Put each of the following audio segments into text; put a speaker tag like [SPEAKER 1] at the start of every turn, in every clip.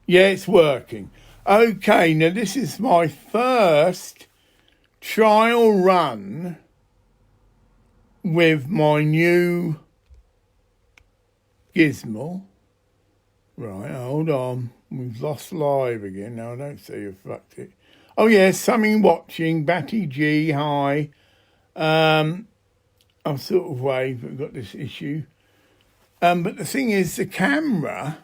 [SPEAKER 1] Yeah, it's working. Okay, now this is my first trial run with my new gizmo. Right, hold on. We've lost live again. No, I don't see you fucked it. Oh, yeah, something watching. Batty G, hi. I've sort of waved, but we've got this issue. But the thing is, the camera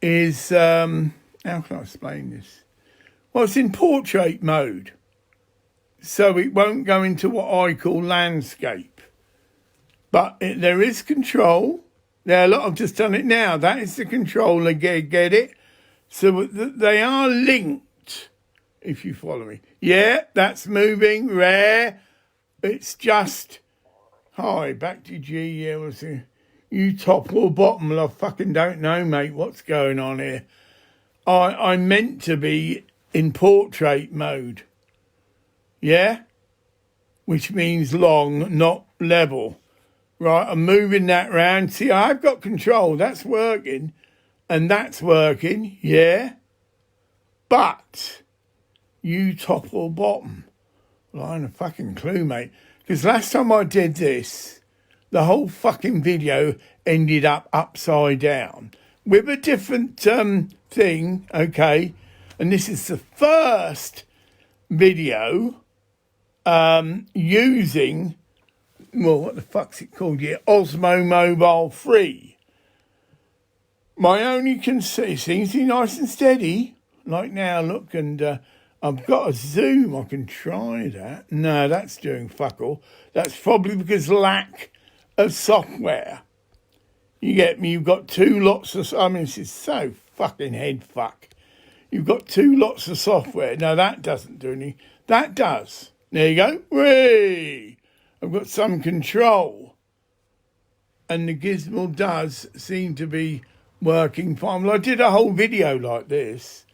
[SPEAKER 1] is, how can I explain this? Well, it's in portrait mode. So it won't go into what I call landscape. But there is control. Now, look, I've just done it now. That is the controller, get it? So they are linked, if you follow me. Yeah, that's moving, rare. It's just, hi, back to G, yeah, we'll see. You top or bottom? Well, I fucking don't know, mate, what's going on here. I'm meant to be in portrait mode. Yeah? Which means long, not level. Right, I'm moving that round. See, I've got control. That's working. And that's working. Yeah. But you top or bottom? Well, I ain't a fucking clue, mate. Because last time I did this, the whole fucking video ended up upside down. With a different thing, okay? And this is the first video using... well, what the fuck's it called? Yeah, Osmo Mobile 3. My only concern, seems to be nice and steady. Like now, look, and I've got a zoom. I can try that. No, that's doing fuck all. That's probably because lack of software. You get me? You've got two lots of... I mean, this is so fucking head fuck. You've got two lots of software. No, that doesn't do any... That does. There you go. Whee! I've got some control. And the gizmo does seem to be working fine. Well, I did a whole video like this,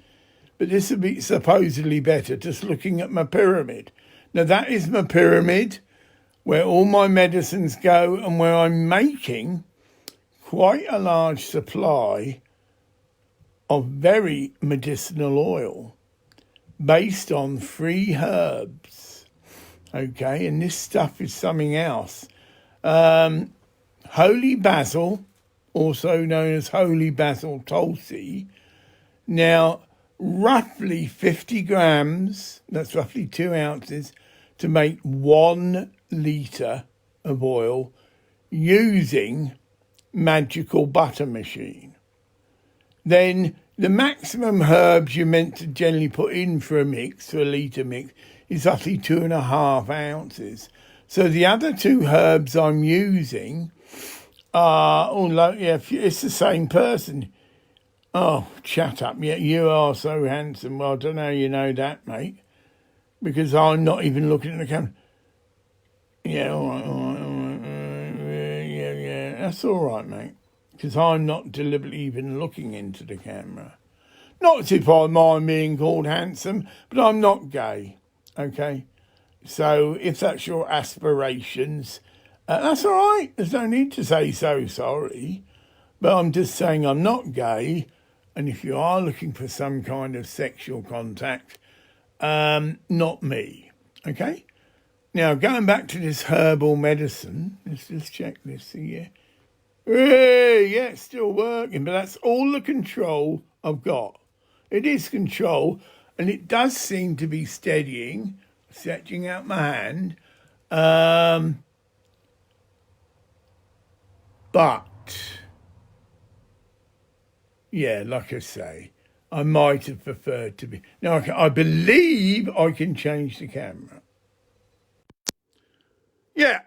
[SPEAKER 1] but this would be supposedly better, just looking at my pyramid. Now, that is my pyramid, where all my medicines go and where I'm making quite a large supply of very medicinal oil based on 3 herbs. Okay, and this stuff is something else. Holy basil, also known as holy basil tulsi. Now, roughly 50 grams, that's roughly 2 ounces, to make 1 litre of oil using magical butter machine. Then the maximum herbs you're meant to generally put in for a mix, for a litre mix, is roughly 2.5 ounces. So the other 2 herbs I'm using are, yeah, it's the same person. Oh, shut up. Yeah, you are so handsome. Well, I don't know you know that, mate, because I'm not even looking at the camera. Yeah, all right. Yeah, that's all right, mate, because I'm not deliberately even looking into the camera. Not as if I mind being called handsome, but I'm not gay. Okay, so if that's your aspirations, that's all right. There's no need to say so sorry. But I'm just saying I'm not gay. And if you are looking for some kind of sexual contact, not me. Okay? Now, going back to this herbal medicine, let's just check this here. Hey, yeah, it's still working, but that's all the control I've got. It is control. And it does seem to be steadying, stretching out my hand. But, yeah, like I say, I might have preferred to be... Now, I believe I can change the camera. Yeah,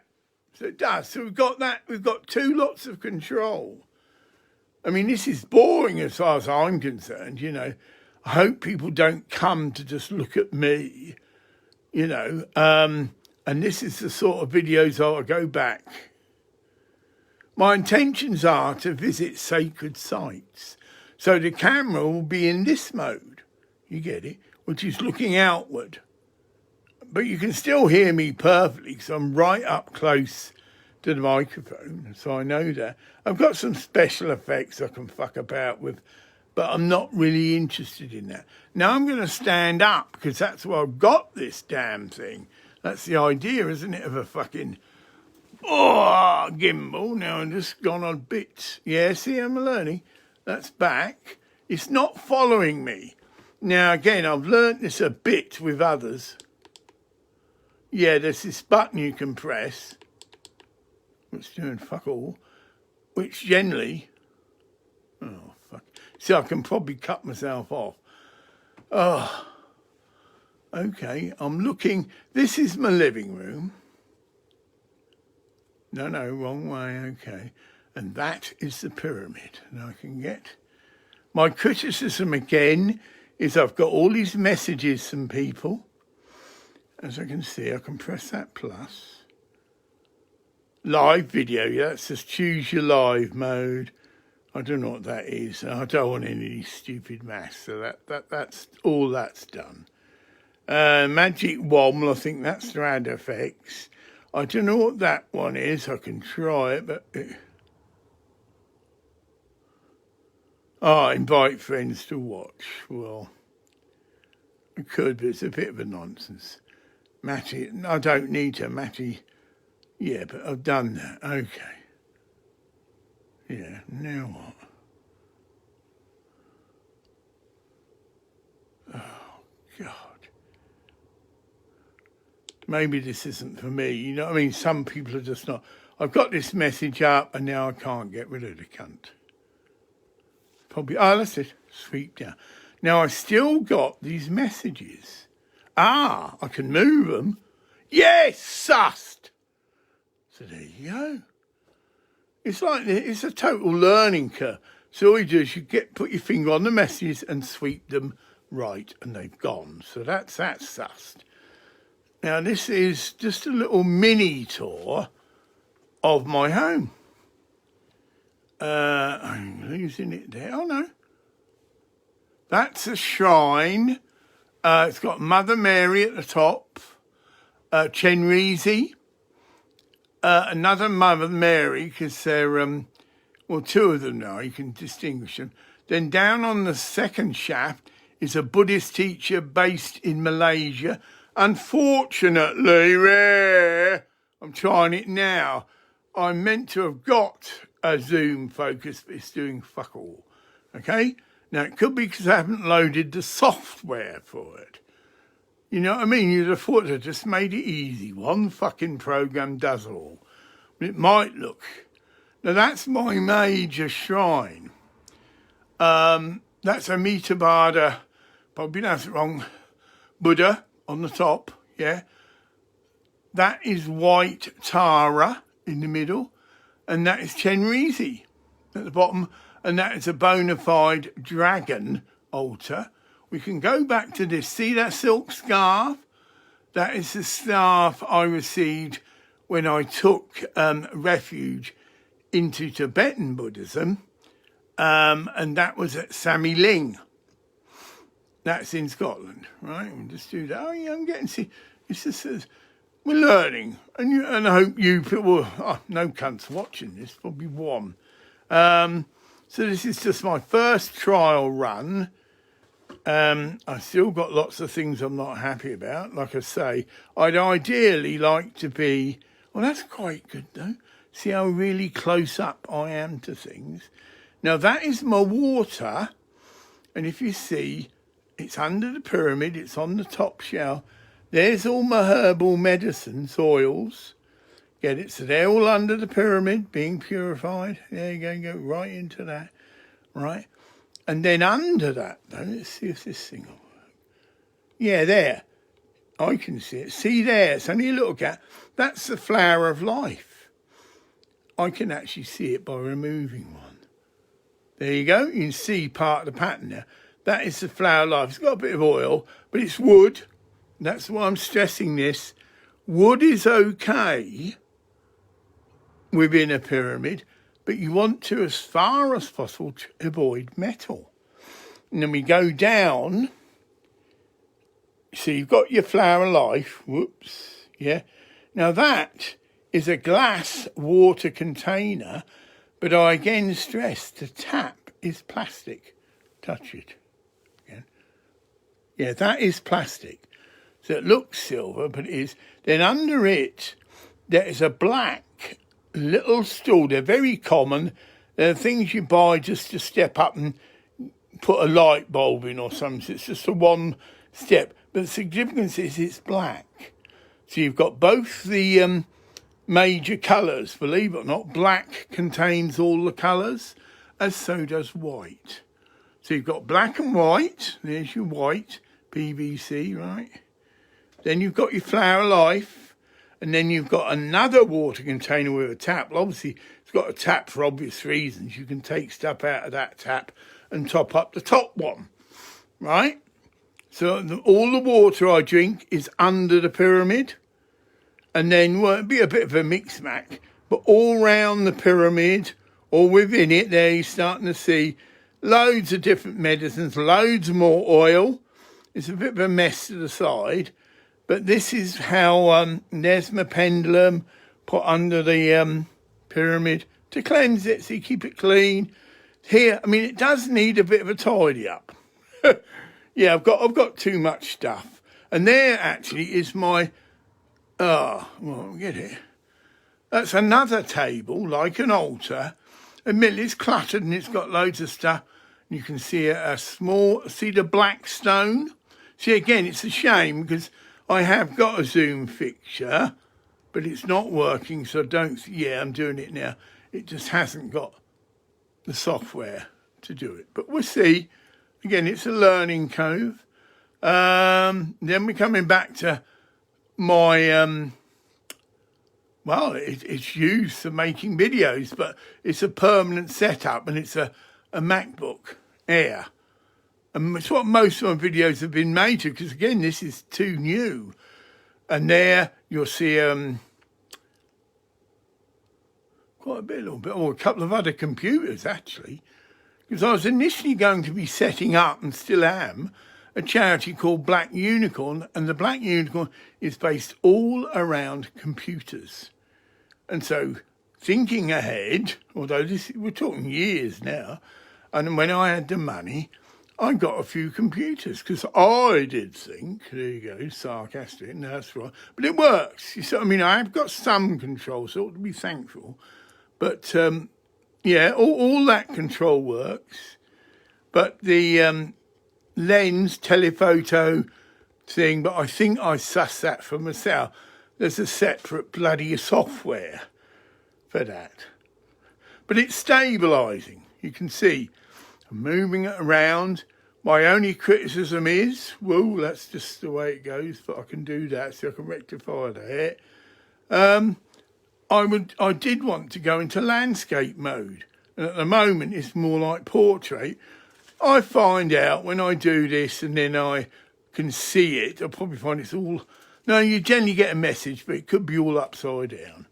[SPEAKER 1] so it does. So we've got that. We've got 2 lots of control. I mean, this is boring as far as I'm concerned, you know. I hope people don't come to just look at me, you know. And this is the sort of videos I'll go back. My intentions are to visit sacred sites. So the camera will be in this mode, you get it, which is looking outward. But you can still hear me perfectly because I'm right up close to the microphone, so I know that. I've got some special effects I can fuck about with, but I'm not really interested in that. Now I'm going to stand up, because that's why I've got this damn thing. That's the idea, isn't it, of a fucking gimbal. Now I've just gone on bits. Yeah, see, I'm learning. That's back. It's not following me. Now, again, I've learnt this a bit with others. Yeah, there's this button you can press, which is doing fuck all, which generally... Oh, fuck. See, I can probably cut myself off. Oh, okay, I'm looking... This is my living room. No, wrong way, okay. And that is the pyramid. And I can get... My criticism again is I've got all these messages from people. As I can see, I can press that plus. Live video, yeah, that's just choose your live mode. I don't know what that is. I don't want any stupid maths, so that's all that's done. Magic Wobble, I think that's to add effects. I don't know what that one is. I can try it, but... invite friends to watch. Well, I could, but it's a bit of a nonsense. Matty, I don't need to. Matty, yeah, but I've done that. Okay. Yeah, now what? Oh, God. Maybe this isn't for me. You know what I mean? Some people are just not. I've got this message up and now I can't get rid of the cunt. Probably, that's it. Sweep down. Now I've still got these messages. I can move them. Yes, sussed. So there you go. It's like, it's a total learning curve. So all you do is you put your finger on the messages and sweep them right, and they've gone. So that's sussed. Now this is just a little mini tour of my home. I'm losing it there. Oh no. That's a shrine. It's got Mother Mary at the top, Chenrezig, another Mother Mary, because they're, two of them now, you can distinguish them. Then down on the second shaft is a Buddhist teacher based in Malaysia. Unfortunately, I'm trying it now. I'm meant to have got a zoom focus, but it's doing fuck all. Okay? Now, it could be because I haven't loaded the software for it. You know what I mean? You'd have thought I just made it easy. One fucking program does it all. But it might look. Now, that's my major shrine. That's a Mitabada, probably that's wrong, Buddha on the top, yeah. That is white Tara in the middle. And that is Chenrezig at the bottom. And that is a bona fide dragon altar. We can go back to this. See that silk scarf? That is the scarf I received when I took refuge into Tibetan Buddhism. And that was at Sammy Ling. That's in Scotland, right? We'll just do that. Oh, yeah, I'm getting... See, it's just... we're learning. And I hope you people... no cunts watching this. Probably one. So this is just my first trial run. I still got lots of things I'm not happy about. Like I say, I'd ideally like to be... Well, that's quite good, though. See how really close up I am to things. Now, that is my water. And if you see, it's under the pyramid. It's on the top shelf. There's all my herbal medicines, oils. Get it? So they're all under the pyramid, being purified. There you go, go right into that. Right? And then under that, though, let's see if this thing will work. Yeah, there. I can see it. See there, it's only a little gap. That's the flower of life. I can actually see it by removing one. There you go. You can see part of the pattern there. That is the flower of life. It's got a bit of oil, but it's wood. That's why I'm stressing this. Wood is okay within a pyramid, but you want to, as far as possible, to avoid metal. And then we go down. So you've got your flower of life. Whoops. Yeah. Now that is a glass water container, but I again stress the tap is plastic. Touch it again. Yeah, that is plastic. So it looks silver, but it is. Then under it, there is a black little stool. They're very common. They're things you buy just to step up and put a light bulb in or something. It's just a one step. But the significance is it's black. So you've got both the major colours. Believe it or not, black contains all the colours, as so does white. So you've got black and white. There's your white, PVC, right? Then you've got your Flower Life. And then you've got another water container with a tap. Well, obviously, it's got a tap for obvious reasons. You can take stuff out of that tap and top up the top one, right? So all the water I drink is under the pyramid. And then, well, it'd be a bit of a mix-mac. But all round the pyramid, or within it, there you're starting to see loads of different medicines, loads more oil. It's a bit of a mess to the side. But this is how, there's my pendulum put under the pyramid to cleanse it, so you keep it clean. Here, I mean, it does need a bit of a tidy up. Yeah, I've got too much stuff. And there actually is my, well, get it. That's another table, like an altar. Admittedly, it's cluttered and it's got loads of stuff. You can see see the black stone? See, again, it's a shame because I have got a zoom fixture, but it's not working, so I'm doing it now. It just hasn't got the software to do it. But we'll see. Again, it's a learning curve. Then we're coming back to my, it's used for making videos, but it's a permanent setup and it's a MacBook Air. And it's what most of my videos have been made to, because again, this is too new. And there you'll see quite a little bit, or a couple of other computers actually, because I was initially going to be setting up, and still am, a charity called Black Unicorn, and the Black Unicorn is based all around computers. And so, thinking ahead, although we're talking years now, and when I had the money, I got a few computers, because I did think, there you go, sarcastic, no, that's right, but it works. You see, I mean, I've got some control, so I ought to be thankful. But, yeah, all that control works. But the lens, telephoto thing, but I think I sussed that for myself. There's a separate bloody software for that. But it's stabilising. You can see I'm moving it around. My only criticism is, well, that's just the way it goes, but I can do that, so I can rectify that. I did want to go into landscape mode, and at the moment it's more like portrait. I find out when I do this and then I can see it, I'll probably find it's all, no, you generally get a message, but it could be all upside down.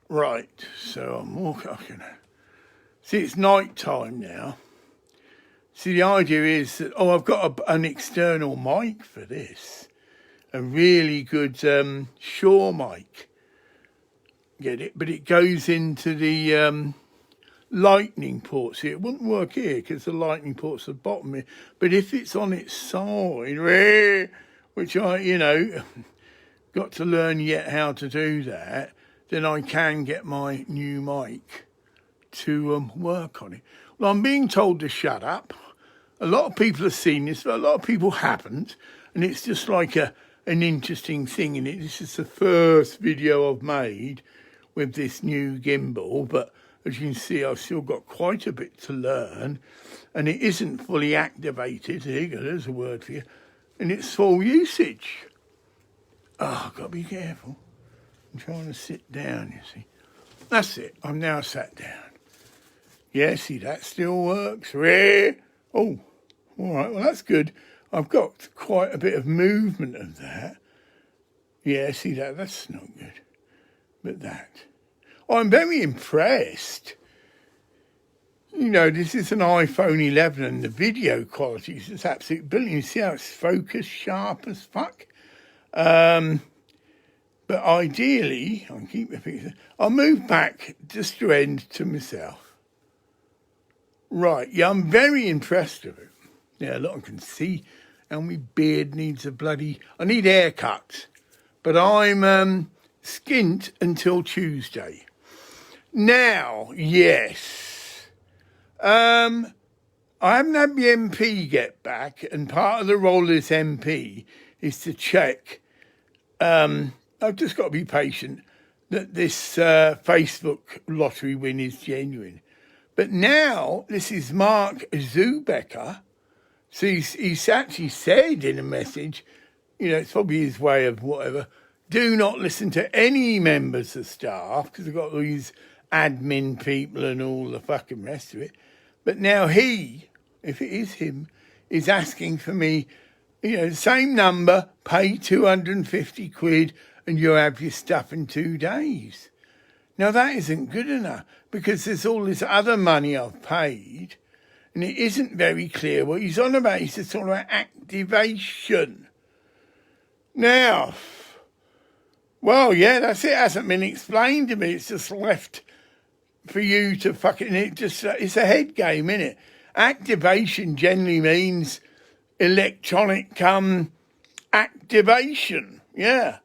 [SPEAKER 1] Right, so I'm walking. See, it's night time now. See, the idea is that, I've got an external mic for this. A really good Shure mic. Get it? But it goes into the lightning port. See, it wouldn't work here because the lightning port's at the bottom here. But if it's on its side, which I, got to learn yet how to do that, then I can get my new mic to work on it. Well, I'm being told to shut up. A lot of people have seen this, but a lot of people haven't. And it's just like an interesting thing in it. This is the first video I've made with this new gimbal, but as you can see, I've still got quite a bit to learn, and it isn't fully activated. Here you go, there's a word for you. And it's full usage. I've got to be careful. I'm trying to sit down, you see. That's it, I'm now sat down. Yeah, see, that still works. Oh, all right, well, that's good. I've got quite a bit of movement of that. Yeah, see that's not good. But that. I'm very impressed. This is an iPhone 11 and the video quality is just absolutely brilliant. You see how it's focused, sharp as fuck? But ideally, I'll keep repeating, I'll move back just to end to myself. Right, yeah, I'm very impressed with it. Yeah, look, I can see how my beard needs I need haircuts. But I'm skint until Tuesday. Now, yes. I haven't had the MP get back, and part of the role of this MP is to check. I've just got to be patient that this Facebook lottery win is genuine. But now, this is Mark Zubecker. So he's actually said in a message, it's probably his way of whatever, do not listen to any members of staff, because they've got all these admin people and all the fucking rest of it. But now he, if it is him, is asking for me, the same number, pay 250 quid, and you'll have your stuff in 2 days. Now, that isn't good enough, because there's all this other money I've paid, and it isn't very clear what he's on about. He's just talking about activation. Now, well, yeah, that's it. It hasn't been explained to me. It's just left for you to it's a head game, innit? Activation generally means electronic activation, yeah.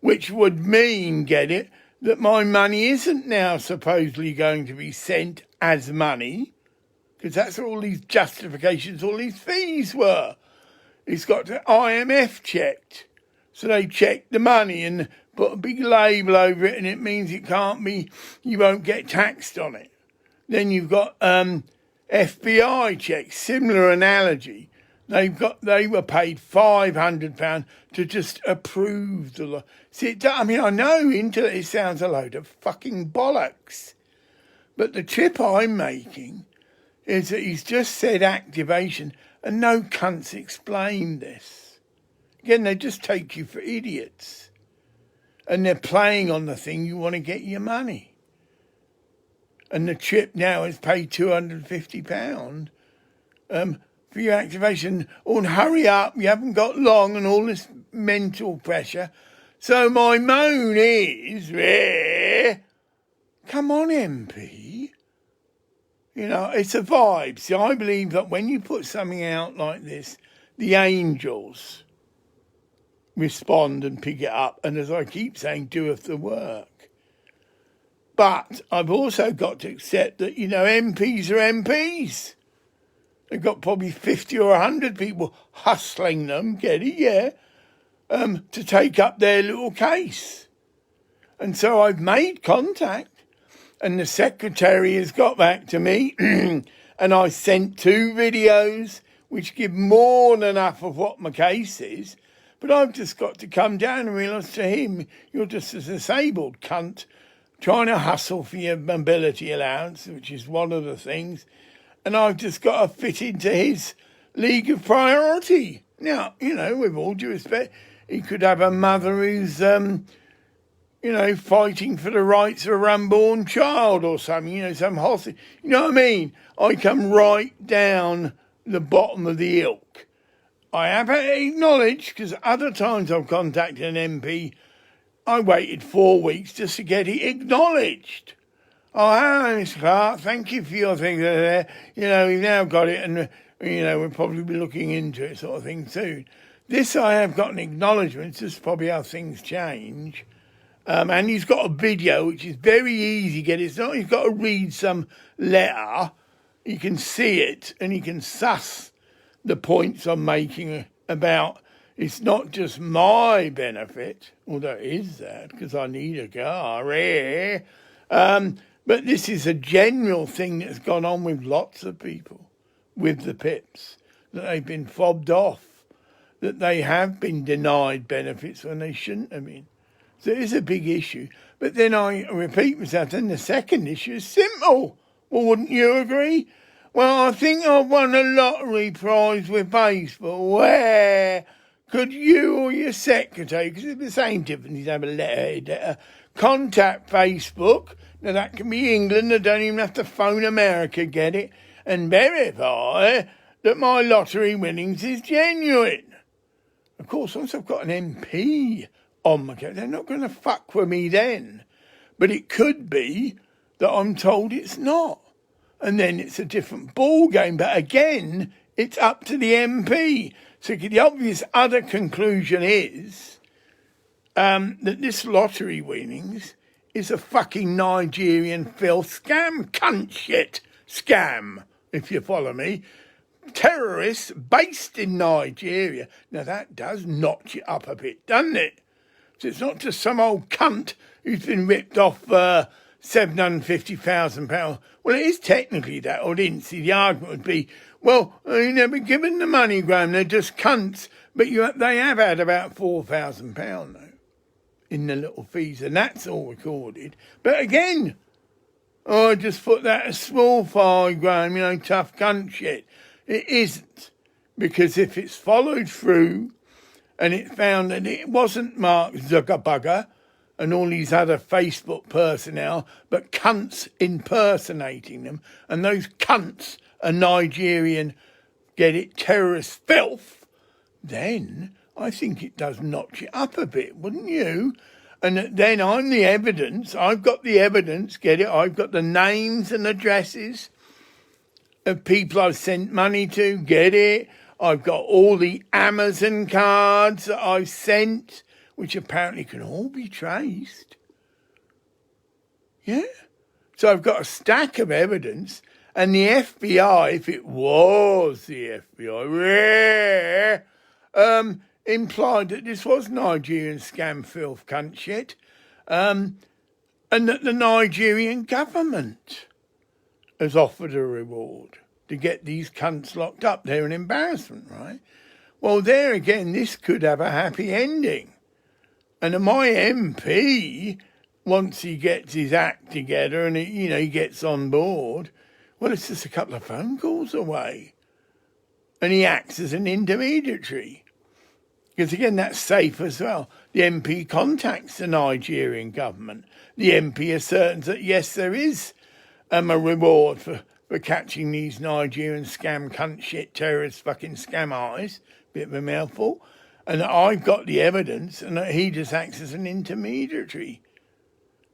[SPEAKER 1] Which would mean, get it, that my money isn't now supposedly going to be sent as money, because that's all these justifications, all these fees were. It's got to IMF checked. So they checked the money and put a big label over it, and it means you won't get taxed on it. Then you've got FBI checks, similar analogy. They were paid £500 to just approve the law. See, I know it sounds a load of fucking bollocks, but the tip I'm making is that he's just said activation, and no cunts explained this. Again, they just take you for idiots, and they're playing on the thing you want to get your money. And the chip now is paid £250 for your activation. Oh, and hurry up, you haven't got long, and all this mental pressure. So my moan is, come on, MP. It's a vibe. See, I believe that when you put something out like this, the angels respond and pick it up, and as I keep saying, doeth the work. But I've also got to accept that, MPs are MPs. They've got probably 50 or 100 people hustling them, get it, yeah, to take up their little case. And so I've made contact, and the secretary has got back to me, and I sent 2 videos which give more than enough of what my case is. But I've just got to come down and realise to him, you're just a disabled cunt trying to hustle for your mobility allowance, which is one of the things. And I've just got to fit into his league of priority. Now, with all due respect, he could have a mother who's, fighting for the rights of an unborn child or something, some hostage. You know what I mean? I come right down the bottom of the ilk. I have acknowledged, because other times I've contacted an MP, I waited 4 weeks just to get it acknowledged. Oh, hello, Mr. Clark, thank you for your thing there. We've now got it, and, we'll probably be looking into it sort of thing soon. This I have got an acknowledgement, this is probably how things change. And he's got a video, which is very easy to get. It's not, he's got to read some letter. You can see it, and you can suss the points I'm making about it's not just my benefit, although it is that, because I need a car, but this is a general thing that's gone on with lots of people, with the PIPs, that they've been fobbed off, that they have been denied benefits when they shouldn't have been. So it is a big issue. But then I repeat myself, then the second issue is simple. Well, wouldn't you agree? Well, I think I've won a lottery prize with baseball. Where could you or your secretary, because it's the same difference, you have a letter, contact Facebook, now that can be England, I don't even have to phone America, get it, and verify that my lottery winnings is genuine. Of course, once I've got an MP on my case. They're not going to fuck with me then. But it could be that I'm told it's not. And then it's a different ball game. But again, it's up to the MP. So the obvious other conclusion is that this lottery winnings is a fucking Nigerian filth scam, cunt shit scam, if you follow me. Terrorists based in Nigeria. Now that does notch it up a bit, doesn't it? So it's not just some old cunt who's been ripped off £750,000. Well, it is technically that, or didn't see. The argument would be, well, you never given the money, Graham. They're just cunts. But they have had about £4,000 though in the little fees, and that's all recorded. But again, I just put that as small fry, Graham. Tough cunt shit. It isn't, because if it's followed through, and it found that it wasn't Mark Zuckerberg and all these other Facebook personnel, but cunts impersonating them, and those cunts are Nigerian, get it, terrorist filth, then I think it does notch it up a bit, wouldn't you? And then I'm the evidence, I've got the evidence, get it, I've got the names and addresses of people I've sent money to, get it? I've got all the Amazon cards that I've sent, which apparently can all be traced. Yeah? So I've got a stack of evidence, and the FBI, if it was the FBI, implied that this was Nigerian scam filth cunt shit, and that the Nigerian government has offered a reward to get these cunts locked up. They're an embarrassment, right? Well, there again, this could have a happy ending. And my MP, once he gets his act together and he gets on board, well, it's just a couple of phone calls away. And he acts as an intermediary. Because again, that's safe as well. The MP contacts the Nigerian government. The MP asserts that, yes, there is a reward for catching these Nigerian scam cunt shit terrorist fucking scam artists. Bit of a mouthful. And I've got the evidence, and that he just acts as an intermediary.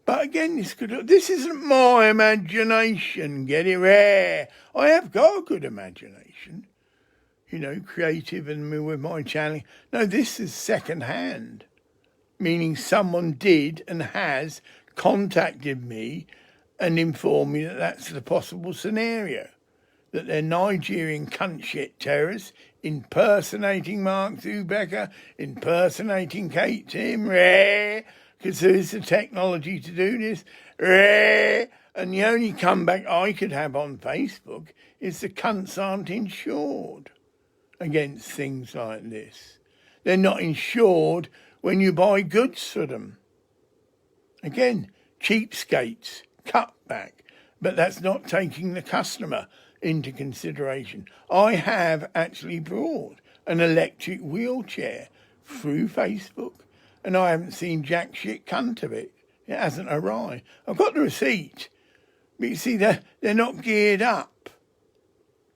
[SPEAKER 1] But again, this isn't my imagination, get it rare. I have got a good imagination, creative and with my channeling. No, this is second hand, meaning someone did and has contacted me and informed me that that's the possible scenario, that they're Nigerian cunt shit terrorists impersonating Mark Zuckerberg, impersonating Kate Tim, because there is the technology to do this, and the only comeback I could have on Facebook is the cunts aren't insured against things like this. They're not insured when you buy goods for them. Again, cheapskates, cutback, but that's not taking the customer into consideration. I have actually brought an electric wheelchair through Facebook, and I haven't seen jack shit cunt of it. It hasn't arrived. I've got the receipt, but you see, they're not geared up.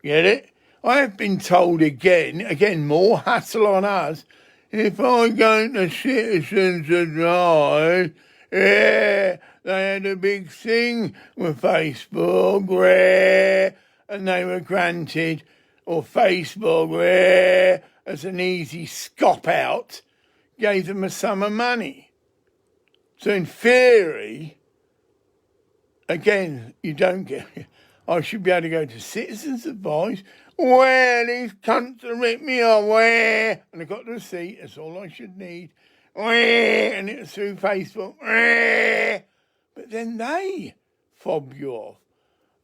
[SPEAKER 1] Get it? I have been told again, more hassle on us. If I go to Citizens Advice, they had a big thing with Facebook, and they were granted, or Facebook, as an easy scop out, gave them a sum of money. So in theory, again, you don't get, I should be able to go to Citizens Advice, these cunts have ripped me off, and I got the receipt, that's all I should need, and it was through Facebook, but then they fob you off.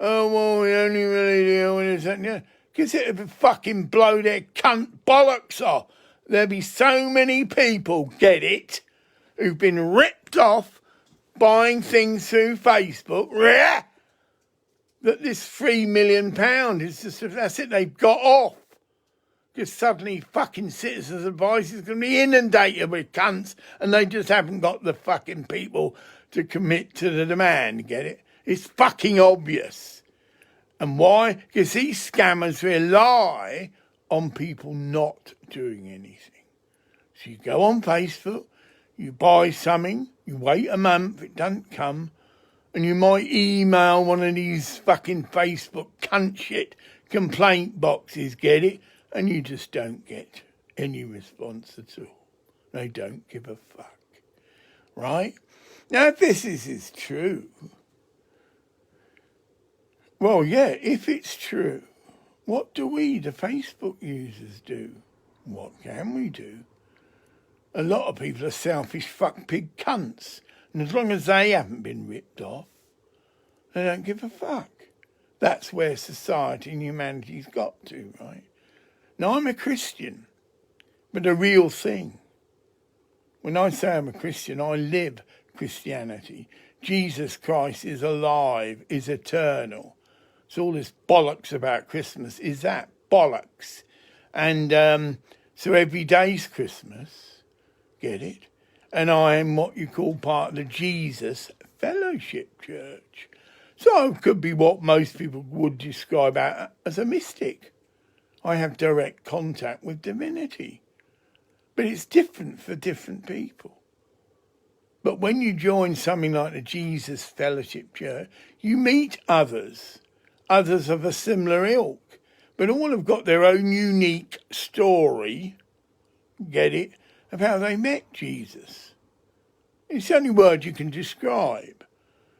[SPEAKER 1] Oh, well, we only really deal with this, because it would fucking blow their cunt bollocks off. There'll be so many people, get it, who've been ripped off buying things through Facebook, that this £3 million is just, that's it, they've got off. Because suddenly fucking Citizens Advice is going to be inundated with cunts, and they just haven't got the fucking people to commit to the demand, get it? It's fucking obvious. And why? Because these scammers rely on people not doing anything. So you go on Facebook, You buy something, you wait a month, it doesn't come, and you might email one of these fucking Facebook cunt shit complaint boxes, get it? And you just don't get any response at all. They don't give a fuck. Right? Now, if this is true, well, yeah, if it's true, what do we, the Facebook users, do? What can we do? A lot of people are selfish fuck pig cunts. And as long as they haven't been ripped off, they don't give a fuck. That's where society and humanity's got to, right? Now, I'm a Christian, but the real thing. When I say I'm a Christian, I live Christianity. Jesus Christ is alive, is eternal. So all this bollocks about Christmas is that bollocks. And so every day's Christmas, get it? And I am what you call part of the Jesus Fellowship Church. So I could be what most people would describe as a mystic. I have direct contact with divinity. But it's different for different people. But when you join something like the Jesus Fellowship Church, you meet others of a similar ilk. But all have got their own unique story, get it, of how they met Jesus. It's the only word you can describe.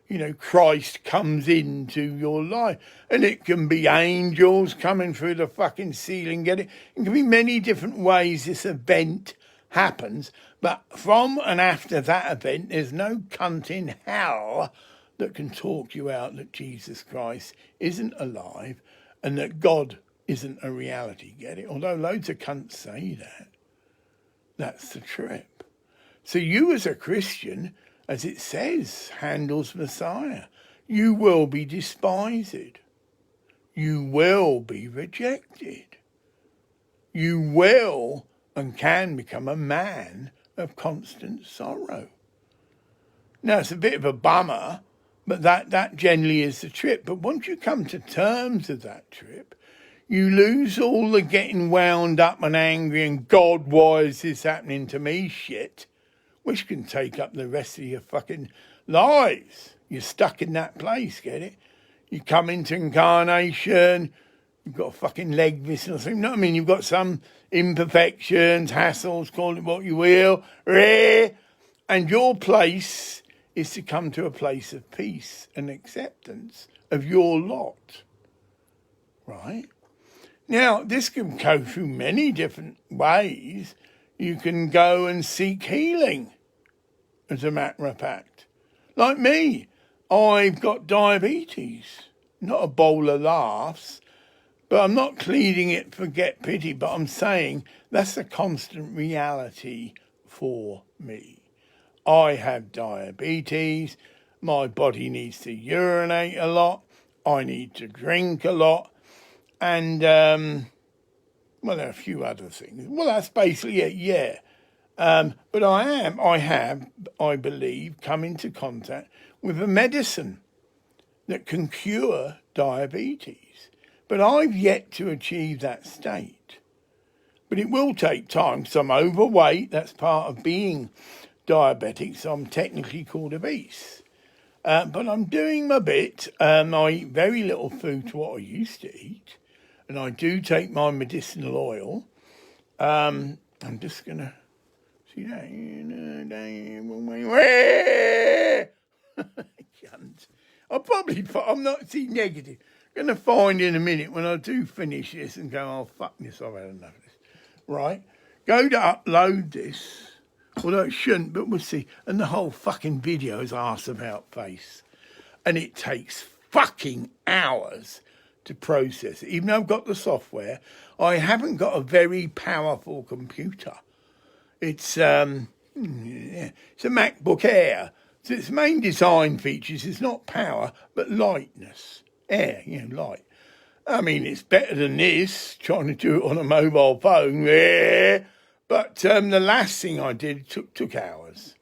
[SPEAKER 1] You know, Christ comes into your life. And it can be angels coming through the fucking ceiling, get it? It can be many different ways this event happens. But from and after that event, there's no cunt in hell that can talk you out that Jesus Christ isn't alive and that God isn't a reality, get it? Although loads of cunts say that. That's the trip. So you as a Christian, as it says, Handel's Messiah, you will be despised. You will be rejected. You will and can become a man of constant sorrow. Now, it's a bit of a bummer, but that generally is the trip. But once you come to terms with that trip, you lose all the getting wound up and angry and God, why is this happening to me shit, which can take up the rest of your fucking lives. You're stuck in that place, get it? You come into incarnation, you've got a fucking leg missing or something. You know what I mean? You've got some imperfections, hassles, call it what you will. And your place is to come to a place of peace and acceptance of your lot. Right? Now, this can go through many different ways. You can go and seek healing, as a matter of fact. Like me, I've got diabetes. Not a bowl of laughs, but I'm not pleading it for get pity, but I'm saying that's a constant reality for me. I have diabetes. My body needs to urinate a lot. I need to drink a lot. And, well, there are a few other things. Well, that's basically it, yeah. But I have, I believe, come into contact with a medicine that can cure diabetes. But I've yet to achieve that state. But it will take time, because I'm overweight. That's part of being diabetic, so I'm technically called obese. But I'm doing my bit. I eat very little food to what I used to eat. And I do take my medicinal oil. I'm just going to see that. I'm not negative. I'm going to find in a minute when I do finish this and go, oh, fuck this, I've had enough of this. Right? Go to upload this. Although it shouldn't, but we'll see. And the whole fucking video is arse about face. And it takes fucking hours to process it. Even though I've got the software, I haven't got a very powerful computer. It's a MacBook Air. So its main design features is not power, but lightness. Air, light. I mean, it's better than this, trying to do it on a mobile phone. But the last thing I did took hours.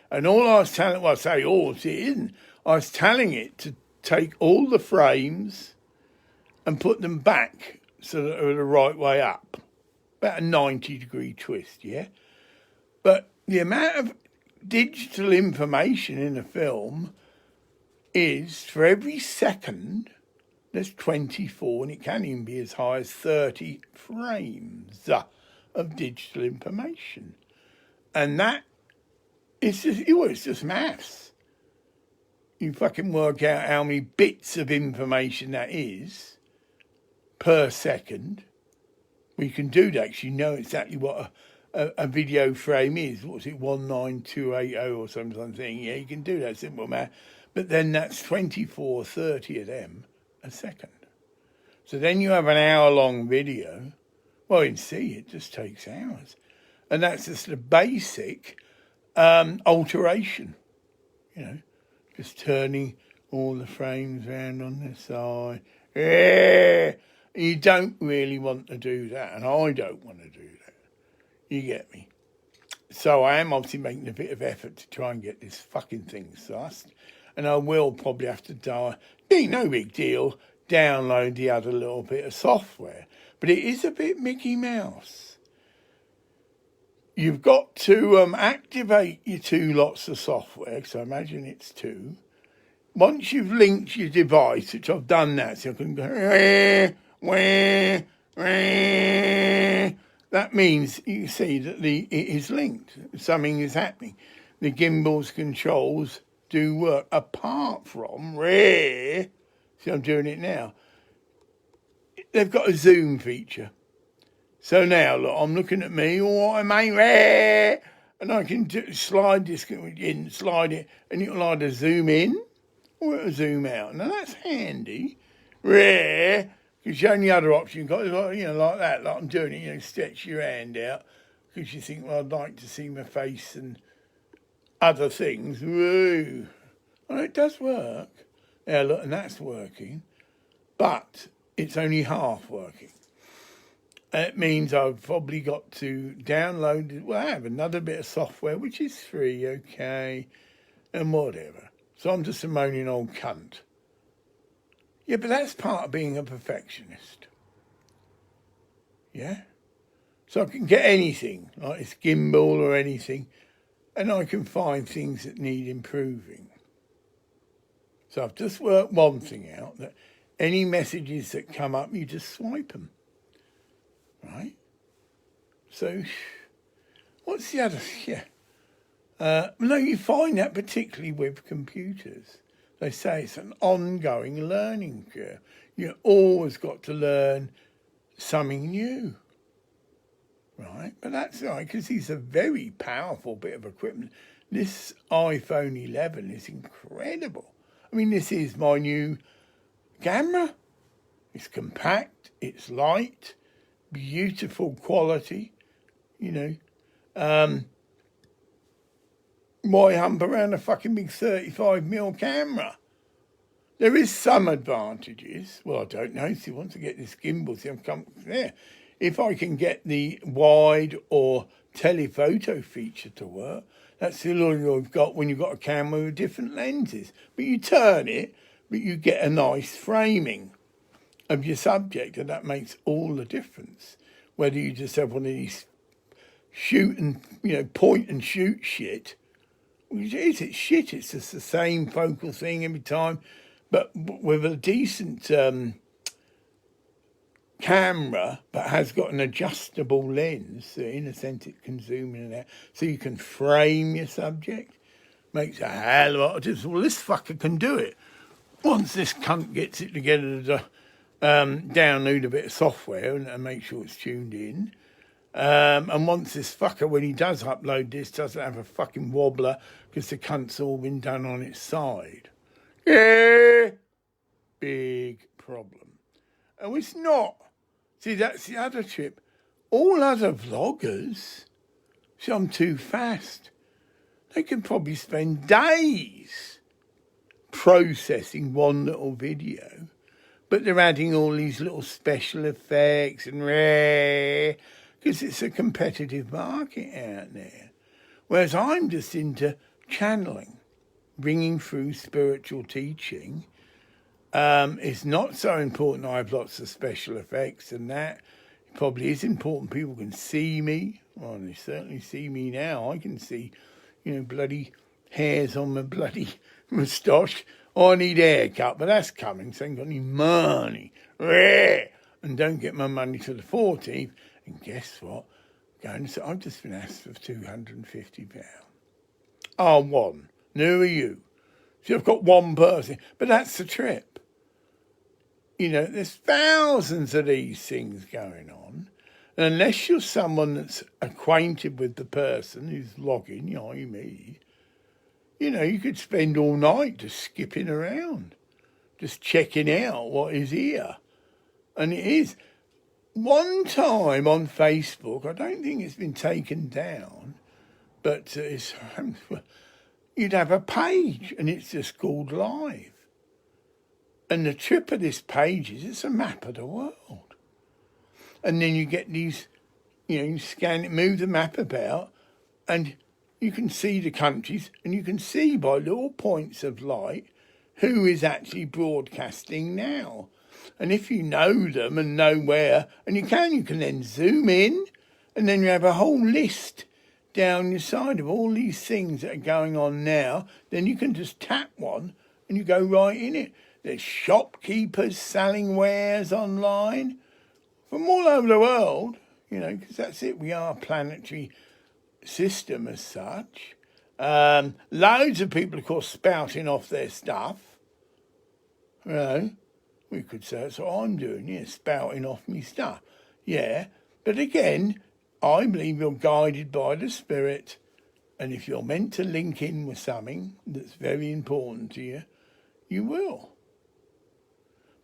[SPEAKER 1] And all I was telling, well, I say all, it isn't. I was telling it to take all the frames and put them back so that they're the right way up. About a 90-degree twist, yeah? But the amount of digital information in a film is, for every second, there's 24, and it can even be as high as 30 frames of digital information. And that is just, it's just maths. You fucking work out how many bits of information that is per second. We can do that because you know exactly what a video frame is. What's it, 19280 or something? Yeah, you can do that, simple math. But then that's 24, 30 of them a second. So then you have an hour-long video. Well, in C, it just takes hours. And that's just the basic alteration, you know, just turning all the frames around on the side. Yeah. You don't really want to do that, and I don't want to do that. You get me? So I am obviously making a bit of effort to try and get this fucking thing sussed, and I will probably have to no big deal, download the other little bit of software. But it is a bit Mickey Mouse. You've got to activate your 2 lots of software, so imagine it's 2. Once you've linked your device, which I've done that, so I can go, that means you see that it is linked. Something is happening. The gimbal's controls do work, apart from see, I'm doing it now. They've got a zoom feature. So now, look, I'm looking at me, all right, mate, and I can slide this in, slide it, and it'll either zoom in or it'll zoom out. Now that's handy, because the only other option you've got is, like that, like I'm doing it, stretch your hand out, because you think, well, I'd like to see my face and other things. Woo. Well, it does work. Now, look, and that's working, but it's only half working. It means I've probably got to download, I have another bit of software, which is free, okay, and whatever. So I'm just a moaning old cunt. Yeah, but that's part of being a perfectionist. Yeah? So I can get anything, like this gimbal or anything, and I can find things that need improving. So I've just worked one thing out, that any messages that come up, you just swipe them. Right? So, what's the other? Yeah. No, you find that particularly with computers. They say it's an ongoing learning curve. You've always got to learn something new. Right? But that's right, because it's a very powerful bit of equipment. This iPhone 11 is incredible. I mean, this is my new camera. It's compact, it's light, beautiful quality, Why hump around a fucking big 35mm camera? There is some advantages. Well, I don't know. See, once I get this gimbal, if I can get the wide or telephoto feature to work, that's still all you've got when you've got a camera with different lenses. But you turn it, but you get a nice framing of your subject, and that makes all the difference. Whether you just have one of these point and shoot shit, which is it's shit. It's just the same focal thing every time, but with a decent camera, but has got an adjustable lens, so in a sense it can zoom in and out, so you can frame your subject. Makes a hell of a lot of difference. Well, this fucker can do it. Once this cunt gets it together to download a bit of software and make sure it's tuned in. And once this fucker, when he does upload this, doesn't have a fucking wobbler because the cunt's all been done on its side. Yeah, big problem. And it's not. See, that's the other trip. All other vloggers, see, I'm too fast. They can probably spend days processing one little video, but they're adding all these little special effects and because it's a competitive market out there. Whereas I'm just into channeling, bringing through spiritual teaching. It's not so important I have lots of special effects and that. It probably is important people can see me. Well, they certainly see me now. I can see, bloody hairs on my bloody moustache. I need a haircut, but that's coming, so I ain't got any money. And don't get my money till the 14th. And guess what? I've just been asked for £250. Oh, one. Who are you? See, I've got one person. But that's the trip. There's thousands of these things going on. And unless you're someone that's acquainted with the person who's logging, me, you could spend all night just skipping around, just checking out what is here. And it is. One time on Facebook, I don't think it's been taken down, but you'd have a page and it's just called Live. And the trip of this page is it's a map of the world. And then you get these, you scan it, move the map about, and you can see the countries, and you can see by little points of light who is actually broadcasting now. And if you know them and know where, and you can then zoom in, and then you have a whole list down your side of all these things that are going on now. Then you can just tap one, and you go right in it. There's shopkeepers selling wares online from all over the world, because that's it. We are a planetary system as such. Loads of people, of course, spouting off their stuff. We could say that's what I'm doing, spouting off me stuff. Yeah, but again, I believe you're guided by the Spirit, and if you're meant to link in with something that's very important to you, you will.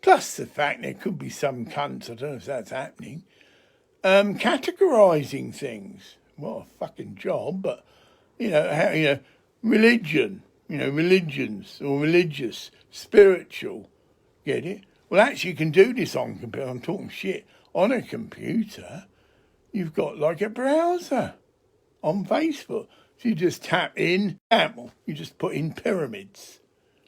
[SPEAKER 1] Plus the fact there could be some cunts, I don't know if that's happening, categorising things. What a fucking job, but, religion, religions or religious, spiritual, get it? Well, actually, you can do this on computer. I'm talking shit. On a computer, you've got like a browser on Facebook. So you just tap in, you just put in pyramids,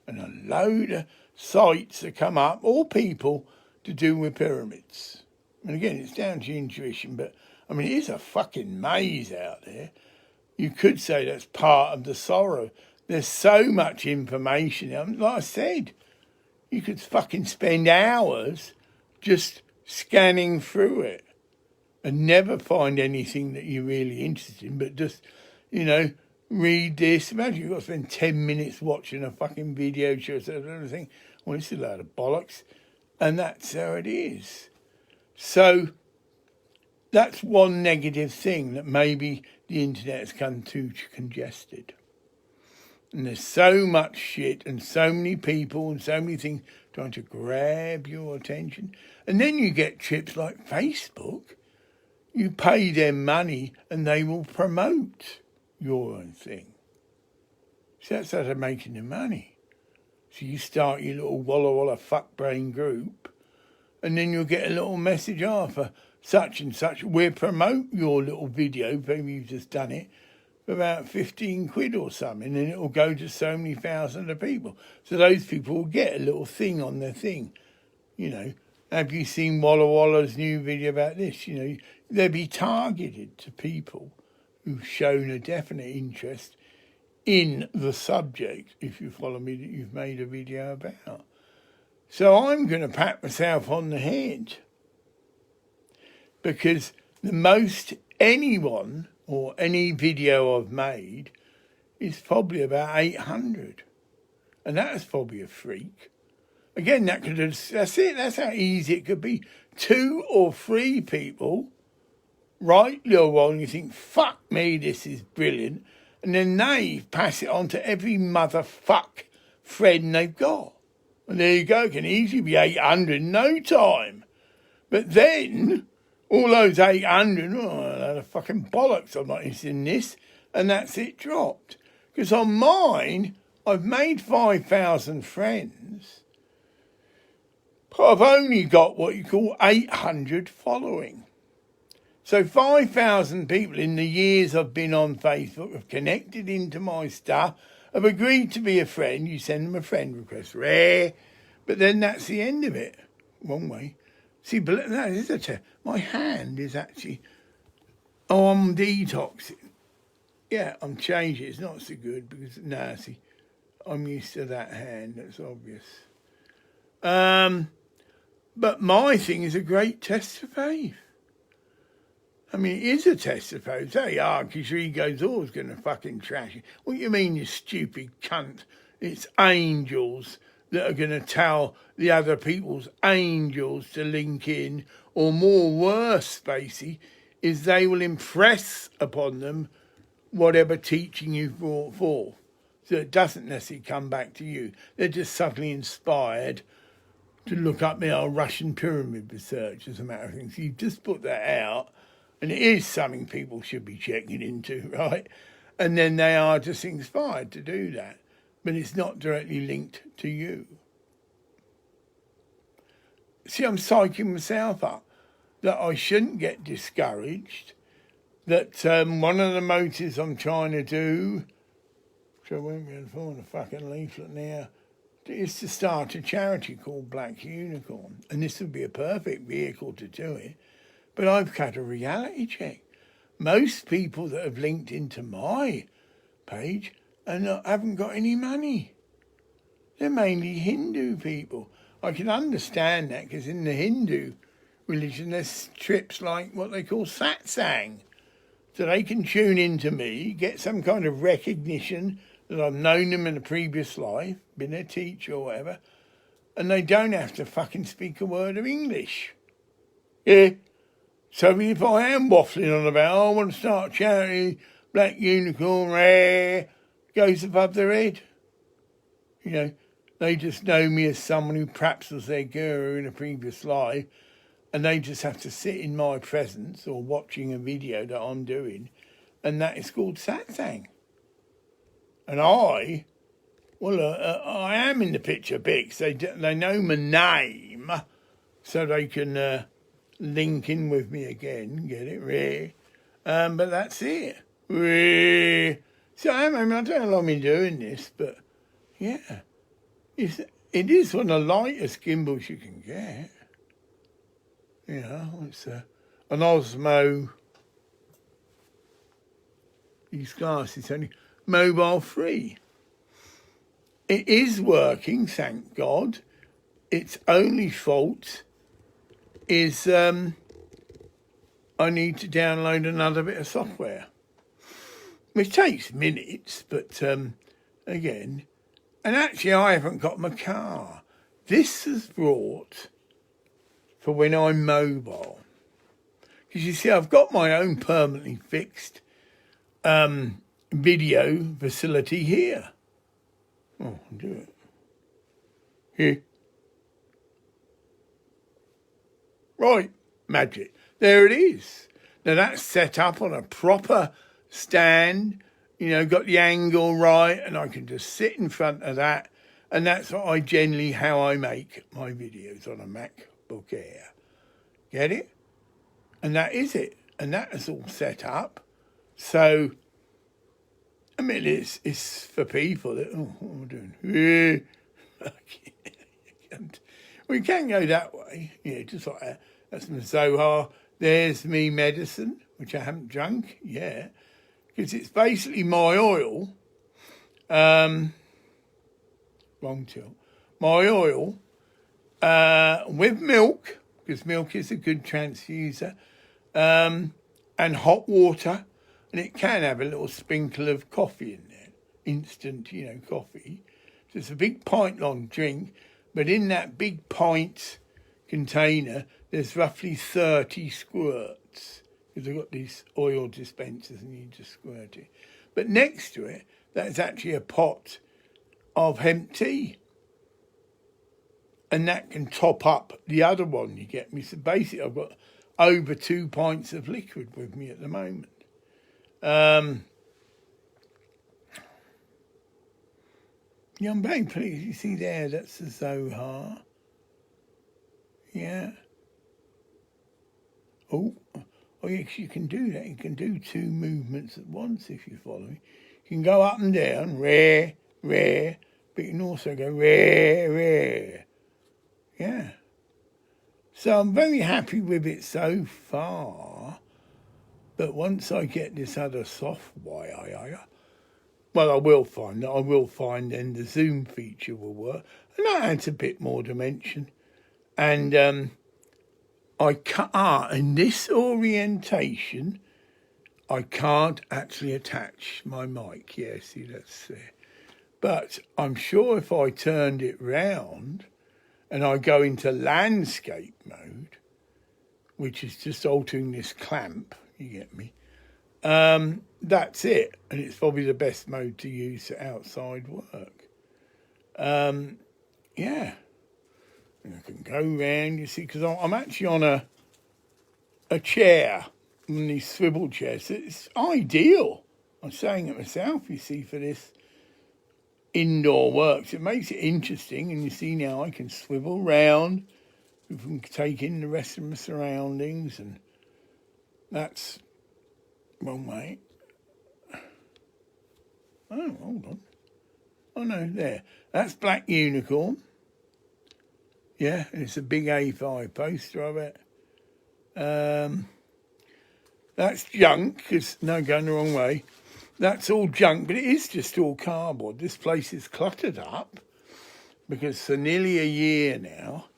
[SPEAKER 1] and a load of sites that come up, all people to do with pyramids. And again, it's down to your intuition, but it is a fucking maze out there. You could say that's part of the sorrow. There's so much information. Like I said, you could fucking spend hours just scanning through it and never find anything that you're really interested in, but just, read this. Imagine you've got to spend 10 minutes watching a fucking video show or everything. Well, it's a load of bollocks. And that's how it is. So that's one negative thing, that maybe the internet has come too congested. And there's so much shit and so many people and so many things trying to grab your attention. And then you get trips like Facebook. You pay them money and they will promote your own thing. So that's how they're making the money. So you start your little Walla Walla fuck brain group, and then you'll get a little message for such and such. We'll promote your little video, maybe you've just done it, for about 15 quid or something, and it'll go to so many thousands of people. So those people will get a little thing on their thing. Have you seen Walla Walla's new video about this? They'll be targeted to people who've shown a definite interest in the subject, if you follow me, that you've made a video about. So I'm going to pat myself on the head, because the most anyone or any video I've made is probably about 800. And that is probably a freak. Again, that's it. That's how easy it could be. 2 or 3 people write your one and you think, fuck me, this is brilliant. And then they pass it on to every motherfuck friend they've got. And there you go. It can easily be 800 in no time. But then all those 800, the fucking bollocks, I'm not interested in this. And that's it, dropped. Because on mine, I've made 5,000 friends, but I've only got what you call 800 following. So 5,000 people in the years I've been on Facebook have connected into my stuff, have agreed to be a friend. You send them a friend request, rare, but then that's the end of it. Wrong way. See, but that is my hand is actually, I'm detoxing. Yeah, I'm changing. It's not so good because, nah, see, I'm used to that hand. That's obvious. But my thing is a great test of faith. I mean, it is a test of faith. There you are, because your ego's always going to fucking trash you. What do you mean, you stupid cunt? It's angels that are going to tell the other people's angels to link in, or more worse, Spacey, is they will impress upon them whatever teaching you've brought forth. So it doesn't necessarily come back to you. They're just suddenly inspired to look up the old Russian pyramid research, as a matter of things. So you've just put that out, and it is something people should be checking into, right? And then they are just inspired to do that. But it's not directly linked to you. See, I'm psyching myself up that I shouldn't get discouraged, that one of the motives I'm trying to do, which I won't be able to find a fucking leaflet now, is to start a charity called Black Unicorn. And this would be a perfect vehicle to do it. But I've cut a reality check. Most people that have linked into my page haven't got any money. They're mainly Hindu people. I can understand that because in the Hindu religion there's trips like what they call satsang. So they can tune into me, get some kind of recognition that I've known them in a previous life, been a teacher or whatever, and they don't have to fucking speak a word of English. Yeah. So if I am waffling on about, I want to start a charity, Black Unicorn, rare, goes above their head. You know, they just know me as someone who perhaps was their guru in a previous life, and they just have to sit in my presence or watching a video that I'm doing, and that is called satsang. And I am in the picture big. So they know my name, so they can link in with me again. Get it, Ray? But that's it. Ray. So I don't know how long I've been doing this, but yeah, it is one of the lightest gimbals you can get. You know, it's an Osmo. These glasses only mobile free. It is working, thank God. Its only fault is I need to download another bit of software, which takes minutes, but again, and actually I haven't got my car. This is brought for when I'm mobile. Because you see, I've got my own permanently fixed video facility here. Oh, I'll do it. Here. Right, magic. There it is. Now that's set up on a proper stand, you know, got the angle right, and I can just sit in front of that. And that's generally how I make my videos on a MacBook Air. Get it? And that is it. And that is all set up. So, I mean, it's for people that, what am I doing? We can go that way. Yeah, just like that. That's my Zohar. There's me medicine, which I haven't drunk yet. Because it's basically my oil. Wrong tilt. My oil with milk, because milk is a good transfuser, and hot water. And it can have a little sprinkle of coffee in there. Instant, coffee. So it's a big pint-long drink. But in that big pint container, there's roughly 30 squirts. Because I've got these oil dispensers and you just squirt it. But next to it, that's actually a pot of hemp tea. And that can top up the other one you get me. So basically, I've got over 2 pints of liquid with me at the moment. Yeah, I'm very pleased. You see there, that's the Zohar. Yeah. Oh, yes, you can do that. You can do 2 movements at once if you follow me. You can go up and down, rare, rare, but you can also go rare, rare. Yeah. So I'm very happy with it so far. But once I get this other software, well, I will find then the zoom feature will work, and that adds a bit more dimension. And in this orientation, I can't actually attach my mic. Yeah, see, that's there. But I'm sure if I turned it round and I go into landscape mode, which is just altering this clamp, you get me, that's it. And it's probably the best mode to use for outside work. Yeah. And I can go round, you see, because I'm actually on a chair, one of these swivel chairs. It's ideal. I'm saying it myself, you see, for this indoor works. It makes it interesting, and you see now I can swivel round, we can take in the rest of my surroundings, and that's wrong way. Oh, hold on. Oh no, there. That's Black Unicorn. Yeah, it's a big A5 poster of it. That's junk, because no, going the wrong way. That's all junk, but it is just all cardboard. This place is cluttered up because for nearly a year now,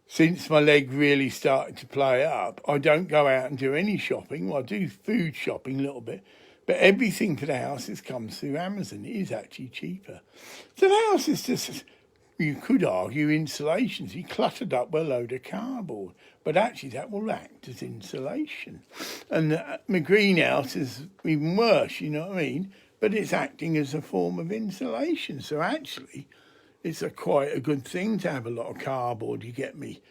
[SPEAKER 1] since my leg really started to play up, I don't go out and do any shopping. Well, I do food shopping a little bit, but everything for the house comes through Amazon. It is actually cheaper. So the house is just, you could argue, insulation. So you cluttered up with a load of cardboard, but actually that will act as insulation. And my greenhouse is even worse, you know what I mean? But it's acting as a form of insulation. So actually, it's quite a good thing to have a lot of cardboard, you get me,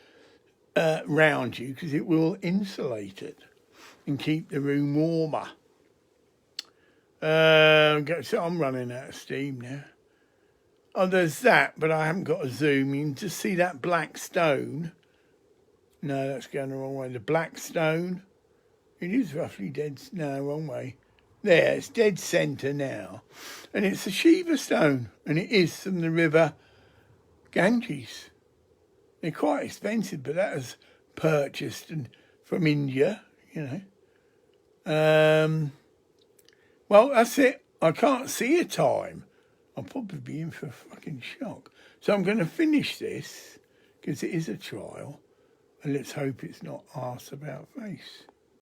[SPEAKER 1] round you, because it will insulate it and keep the room warmer. So I'm running out of steam now. Oh, there's that, but I haven't got a zoom. You can just see that black stone. No, that's going the wrong way. The black stone. It is roughly dead. No, wrong way. There, it's dead centre now. And it's a Shiva stone. And it is from the river Ganges. They're quite expensive, but that was purchased from India, you know. Well, that's it. I can't see a time. I'll probably be in for a fucking shock. So I'm going to finish this, because it is a trial. And let's hope it's not arse about face.